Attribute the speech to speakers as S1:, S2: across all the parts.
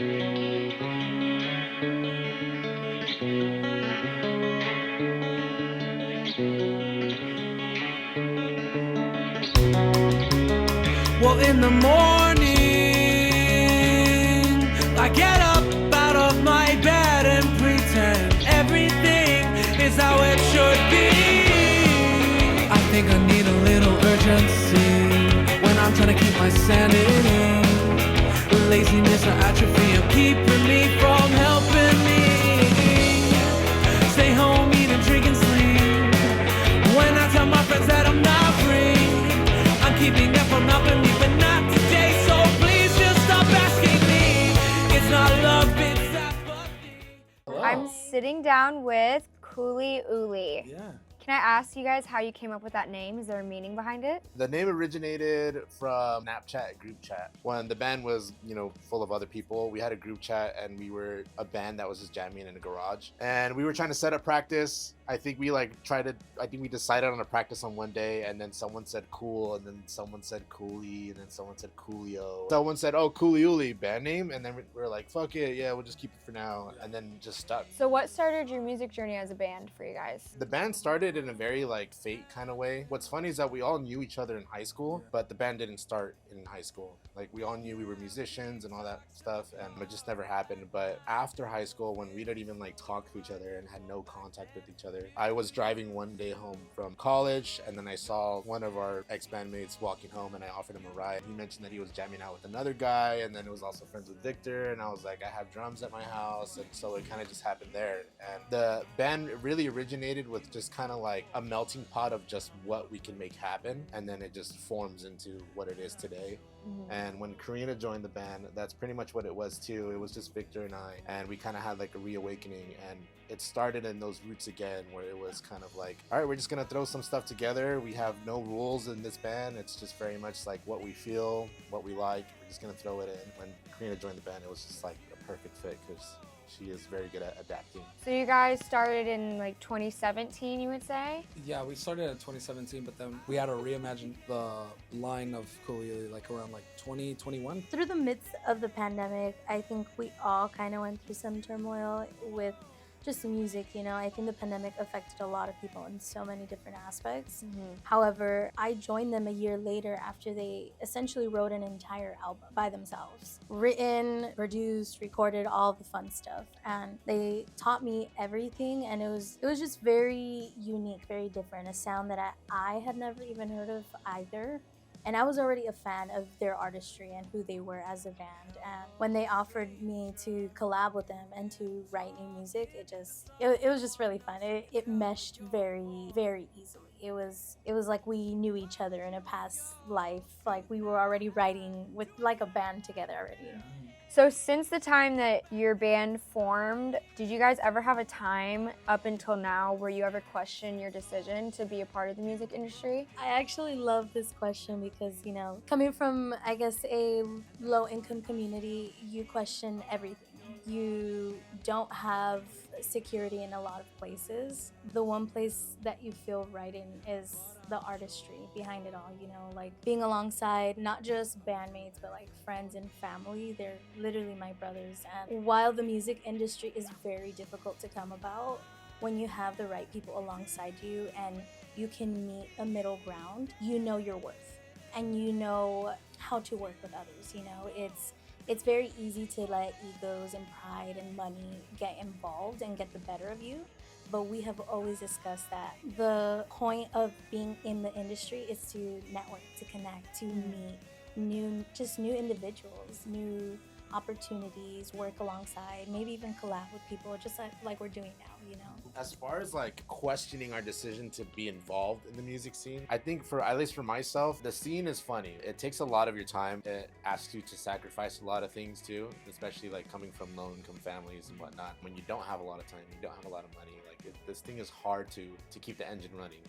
S1: Well, in the morning, I get up out of my bed and pretend everything is how it should be. I think I need a little urgency when I'm trying to keep my sanity. Laziness or atrophy are keeping me from helping me stay home, eat and drink and sleep. When I tell my friends that I'm not free, I'm keeping them from helping me, but not today. So please just stop asking me. It's not love, it's apathy.
S2: I'm sitting down with Cooli Ooli.
S3: Yeah.
S2: Can I ask you guys how you came up with that name? Is there a meaning behind it?
S3: The name originated from Snapchat group chat. When the band was, full of other people, we had a group chat and we were a band that was just jamming in a garage. And we were trying to set up practice. I think we decided on a practice on one day, and then someone said cool, and then someone said Cooli, and then someone said Coolio. Someone said, oh, Cooli Ooli, band name. And then we were like, fuck it, yeah, we'll just keep it for now. And then just stuck.
S2: So what started your music journey as a band for you guys?
S3: The band started in a very fate kind of way. What's funny is that we all knew each other in high school, but the band didn't start in high school. We all knew we were musicians and all that stuff, and it just never happened. But after high school, when we didn't even talk to each other and had no contact with each other, I was driving one day home from college, and then I saw one of our ex-bandmates walking home, and I offered him a ride. He mentioned that he was jamming out with another guy, and then it was also friends with Victor, and I was like, I have drums at my house, and so it kind of just happened there. And the band really originated with just kind of a melting pot of just what we can make happen, and then it just forms into what it is today. And when Karina joined the band, that's pretty much what it was too. It was just Victor and I, and we kind of had a reawakening, and it started in those roots again, where it was kind of all right, we're just gonna throw some stuff together. We have no rules in this band. It's just very much what we feel, what we like. We're just gonna throw it in. When Karina joined the band, it was just a perfect fit, because she is very good at adapting.
S2: So you guys started in 2017, you would say?
S4: Yeah, we started in 2017, but then we had to reimagine the line of Cooli around 2021.
S5: Through the midst of the pandemic, I think we all kind of went through some turmoil with just music, I think the pandemic affected a lot of people in so many different aspects. However, I joined them a year later after they essentially wrote an entire album by themselves. Written, produced, recorded, all the fun stuff. And they taught me everything, and it was just very unique, very different, a sound that I had never even heard of either. And I was already a fan of their artistry and who they were as a band. And when they offered me to collab with them and to write new music, it was just really fun. It meshed very, very easily. It was like we knew each other in a past life. We were already writing with a band together already.
S2: So since the time that your band formed, did you guys ever have a time up until now where you ever questioned your decision to be a part of the music industry?
S5: I actually love this question because, coming from, I guess, a low-income community, you question everything. You don't have security in a lot of places. The one place that you feel right in is the artistry behind it all, being alongside not just bandmates, but friends and family. They're literally my brothers. And while the music industry is very difficult to come about, when you have the right people alongside you and you can meet a middle ground, you know your worth and you know how to work with others. It's very easy to let egos and pride and money get involved and get the better of you. But we have always discussed that the point of being in the industry is to network, to connect, to meet new individuals, new opportunities, work alongside, maybe even collab with people, just like we're doing now,
S3: As far as questioning our decision to be involved in the music scene, I think at least for myself, the scene is funny. It takes a lot of your time. It asks you to sacrifice a lot of things too, especially coming from low-income families and whatnot. When you don't have a lot of time, you don't have a lot of money, this thing is hard to keep the engine running,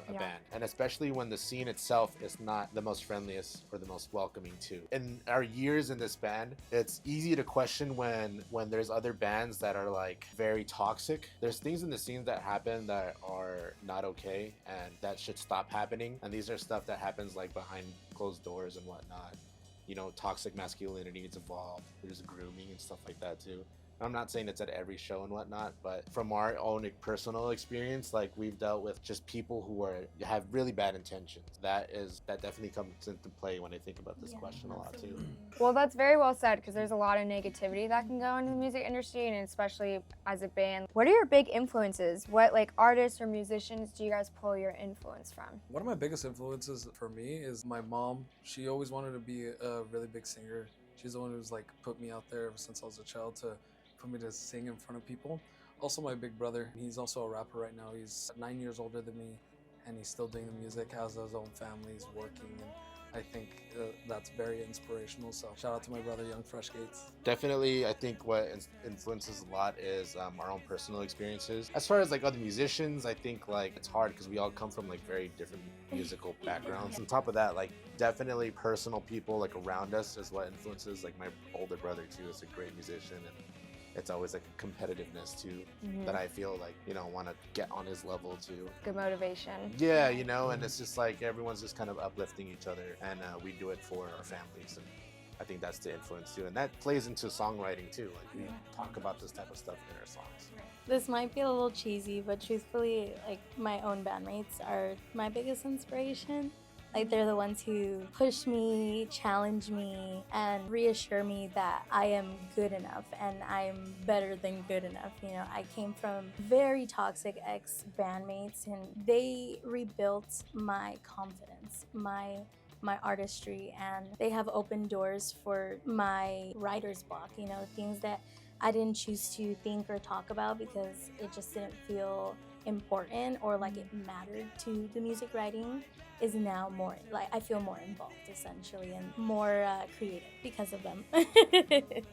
S3: a band. And especially when the scene itself is not the most friendliest or the most welcoming too. In our years in this band, it's easy to question when there's other bands that are very toxic. There's things in the scene that happen that are not okay, and that should stop happening. And these are stuff that happens behind closed doors and whatnot. toxic masculinity is involved. There's grooming and stuff like that too. I'm not saying it's at every show and whatnot, but from our own personal experience, like we've dealt with just people who have really bad intentions. That definitely comes into play when I think about this question a lot too.
S2: Well, that's very well said, because there's a lot of negativity that can go into the music industry, and especially as a band. What are your big influences? What like artists or musicians do you guys pull your influence from?
S4: One of my biggest influences for me is my mom. She always wanted to be a really big singer. She's the one who's like put me out there ever since I was a child for me to sing in front of people. Also my big brother, he's also a rapper right now. He's 9 years older than me, and he's still doing the music, has his own family, he's working, and I think that's very inspirational. So shout out to my brother, Young Fresh Gates.
S3: Definitely, I think what influences a lot is our own personal experiences. As far as like other musicians, I think like it's hard because we all come from like very different musical backgrounds. On top of that, like definitely personal people like around us is what influences. Like my older brother too is a great musician, and it's always like a competitiveness too that I feel like, want to get on his level too.
S2: Good motivation.
S3: Yeah, and it's just like everyone's just kind of uplifting each other, and we do it for our families, and I think that's the influence too, and that plays into songwriting too. Like we talk about this type of stuff in our songs.
S5: This might be a little cheesy, but truthfully, like my own bandmates are my biggest inspiration. Like they're the ones who push me, challenge me, and reassure me that I am good enough and I'm better than good enough. I came from very toxic ex-bandmates, and they rebuilt my confidence, my artistry, and they have opened doors for my writer's block, things that I didn't choose to think or talk about because it just didn't feel important or like it mattered to the music writing, is now more like I feel more involved essentially and more creative because of them.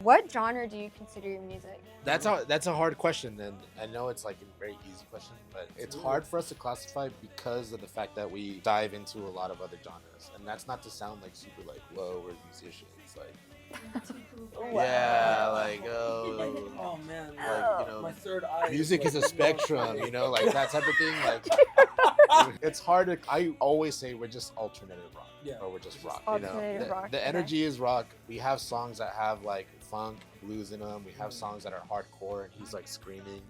S2: What genre do you consider your music?
S3: That's a hard question, and I know it's like a very easy question, but it's hard for us to classify because of the fact that we dive into a lot of other genres, and that's not to sound like super like whoa, we're musicians, like yeah, like
S4: Oh man,
S3: like
S4: my third eye.
S3: music is a spectrum, like that type of thing. Like it's hard to. I always say we're just alternative rock, or we're just rock.
S2: Alternative rock,
S3: The energy is rock. We have songs that have like funk, blues in them. We have songs that are hardcore, and he's like screaming.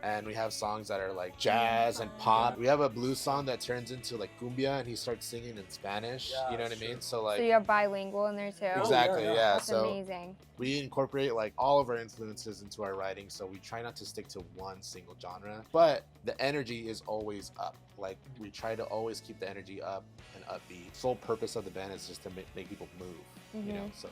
S3: And we have songs that are like jazz and pop. We have a blues song that turns into like cumbia, and he starts singing in Spanish. You know what I mean? So like,
S2: So you have bilingual in there too?
S3: exactly, yeah.
S2: That's
S3: So
S2: amazing.
S3: we incorporate like all of our influences into our writing, so we try not to stick to one single genre, but the energy is always up. Like we try to always keep the energy up and upbeat. Sole purpose of the band is just to make people move.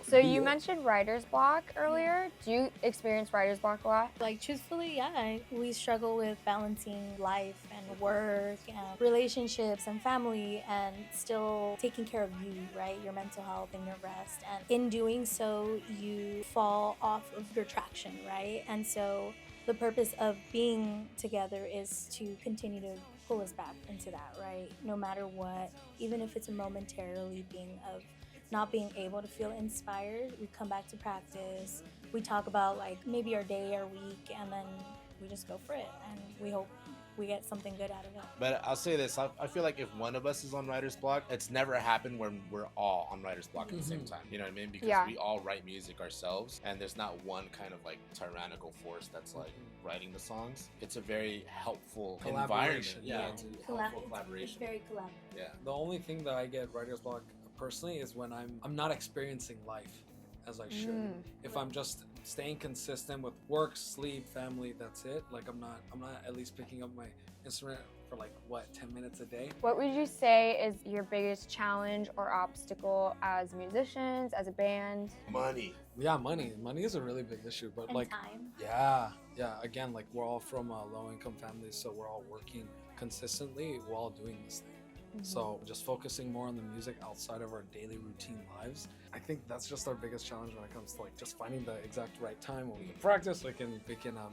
S2: So you mentioned writer's block earlier. Do you experience writer's block a lot?
S5: Like truthfully, yeah, we struggle with balancing life and work and relationships and family and still taking care of you, right? Your mental health and your rest. And in doing so, you fall off of your traction, right? And so the purpose of being together is to continue to pull us back into that, right? No matter what, even if it's a momentarily being of not being able to feel inspired, we come back to practice. We talk about like maybe our day, our week, and then we just go for it. And we hope we get something good out of it.
S3: But I'll say this, I feel like if one of us is on writer's block, it's never happened when we're all on writer's block at the same time. You know what I mean? Because we all write music ourselves, and there's not one kind of like tyrannical force that's like writing the songs. It's a very helpful environment.
S4: Yeah,
S3: it's a helpful collaboration.
S5: It's very collaborative.
S3: Yeah.
S4: The only thing that I get writer's block personally is when I'm not experiencing life as I should. If I'm just staying consistent with work, sleep, family, that's it. Like I'm not at least picking up my instrument for like 10 minutes a day.
S2: What would you say is your biggest challenge or obstacle as musicians, as a band?
S3: Money.
S4: Yeah, money is a really big issue, but
S5: And
S4: like
S5: time.
S4: yeah, again, like we're all from low income families, so we're all working consistently while doing this thing. So just focusing more on the music outside of our daily routine lives. I think that's just our biggest challenge when it comes to like just finding the exact right time when we can practice, we can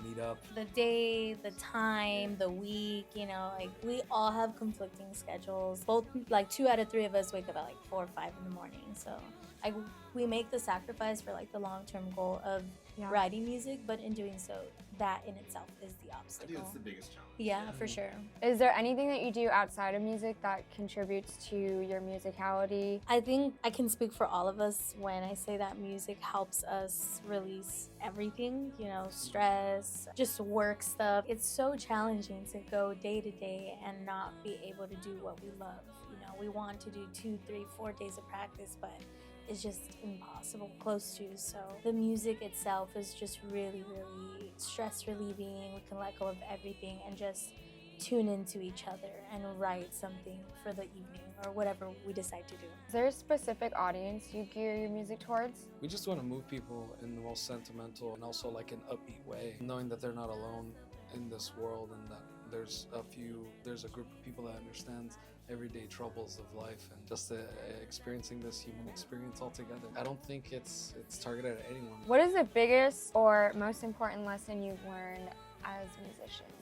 S4: meet up.
S5: The day, the time, the week, like we all have conflicting schedules. Both, like 2 out of 3 of us wake up at like 4 or 5 in the morning. So we make the sacrifice for like the long-term goal of
S2: Yeah.
S5: writing music, but in doing so, that in itself is the
S3: I
S5: obstacle.
S3: think it's the biggest challenge.
S5: Yeah, for sure.
S2: Is there anything that you do outside of music that contributes to your musicality?
S5: I think I can speak for all of us when I say that music helps us release everything, you know, stress, just work stuff. It's so challenging to go day to day and not be able to do what we love. You know, we want to do 2, 3, 4 days of practice, but it's just impossible close to. So the music itself is just really, really stress relieving. We can let go of everything and just tune into each other and write something for the evening or whatever we decide to do.
S2: Is there a specific audience you gear your music towards?
S4: We just want to move people in the most sentimental and also like an upbeat way, knowing that they're not alone in this world and that there's a group of people that understands everyday troubles of life and just experiencing this human experience altogether. I don't think it's targeted at anyone.
S2: What is the biggest or most important lesson you've learned as musicians?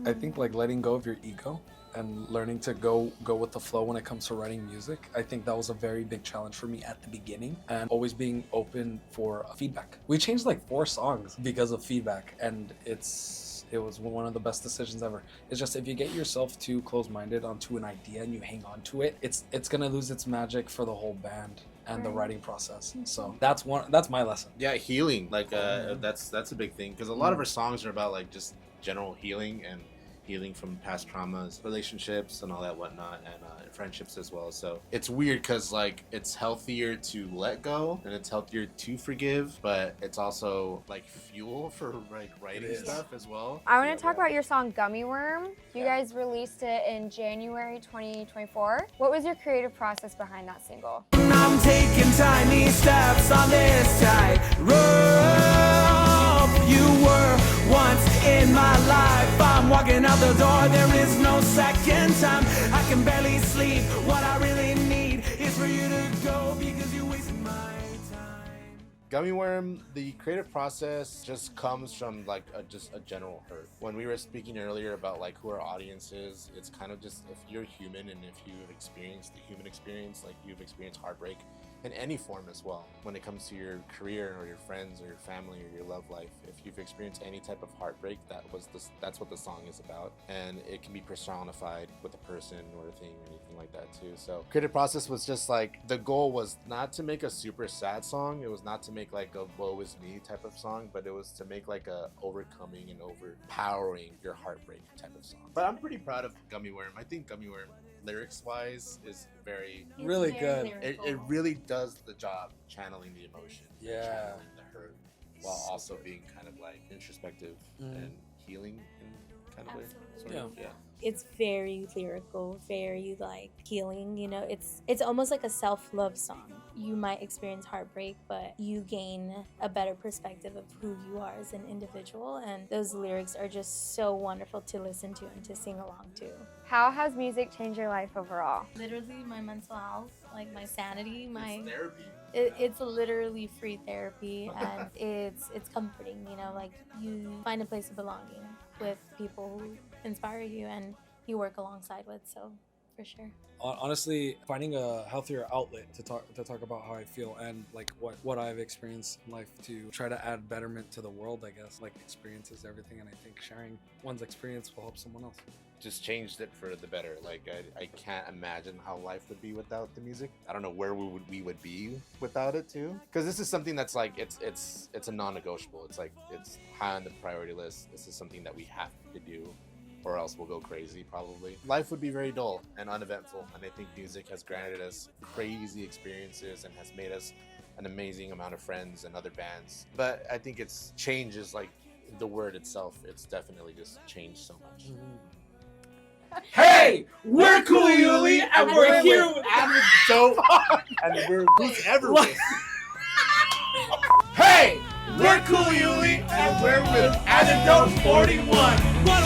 S4: I think like letting go of your ego and learning to go with the flow when it comes to writing music. I think that was a very big challenge for me at the beginning, and always being open for feedback. We changed like 4 songs because of feedback, and it was one of the best decisions ever. It's just if you get yourself too close-minded onto an idea and you hang on to it, it's gonna lose its magic for the whole band and the writing process. So that's my lesson.
S3: Yeah, healing. Like that's a big thing, because a lot of our songs are about like just general healing and healing from past traumas, relationships, and all that whatnot, and friendships as well. So it's weird because like it's healthier to let go and it's healthier to forgive, but it's also like fuel for like writing stuff as well.
S2: I want to talk about your song Gummy Worm. You guys released it in January 2024. What was your creative process behind that single?
S1: I'm taking tiny steps on this tightrope. You were once in my life. I'm walking out the door, there is no second time. I can barely sleep. What I really need is for you to go because you wasted my time.
S3: Gummy Worm, the creative process just comes from like just a general hurt. When we were speaking earlier about like who our audience is, it's kind of just if you're human and if you've experienced the human experience, like you've experienced heartbreak in any form as well. When it comes to your career or your friends or your family or your love life, if you've experienced any type of heartbreak, that's what the song is about. And it can be personified with a person or a thing or anything like that too. So creative process was just like, the goal was not to make a super sad song. It was not to make like a woe is me type of song, but it was to make like a overcoming and overpowering your heartbreak type of song. But I'm pretty proud of Gummy Worm. I think Gummy Worm, lyrics wise, is
S4: Really good.
S3: It really does the job channeling the emotion,
S4: Yeah.
S3: channeling the hurt, while also being kind of like introspective and healing in kind of way. Sort of, yeah.
S5: It's very lyrical, very like healing, you know. It's almost like a self-love song. You might experience heartbreak, but you gain a better perspective of who you are as an individual, and those lyrics are just so wonderful to listen to and to sing along to.
S2: How has music changed your life overall?
S5: Literally my mental health, like my sanity,
S3: It's therapy.
S5: it's literally free therapy, and it's comforting, you know, like you find a place of belonging with people who inspire you and you work alongside with, so for sure.
S4: Honestly, finding a healthier outlet to talk about how I feel and like what I've experienced in life to try to add betterment to the world, I guess. Like experience is everything, and I think sharing one's experience will help someone else.
S3: Just changed it for the better. Like I can't imagine how life would be without the music. I don't know where we would be without it too. Because this is something that's like it's a non-negotiable. It's like it's high on the priority list. This is something that we have to do, or else we'll go crazy probably. Life would be very dull and uneventful, and I think music has granted us crazy experiences and has made us an amazing amount of friends and other bands. But I think it's change is like the word itself. It's definitely just changed so much.
S1: Hey, we're Cooli Ooli, and we're here with
S3: Anecdote, and we're who's ever with.
S1: Hey, we're Cooli Ooli, and we're with Anecdote 41. What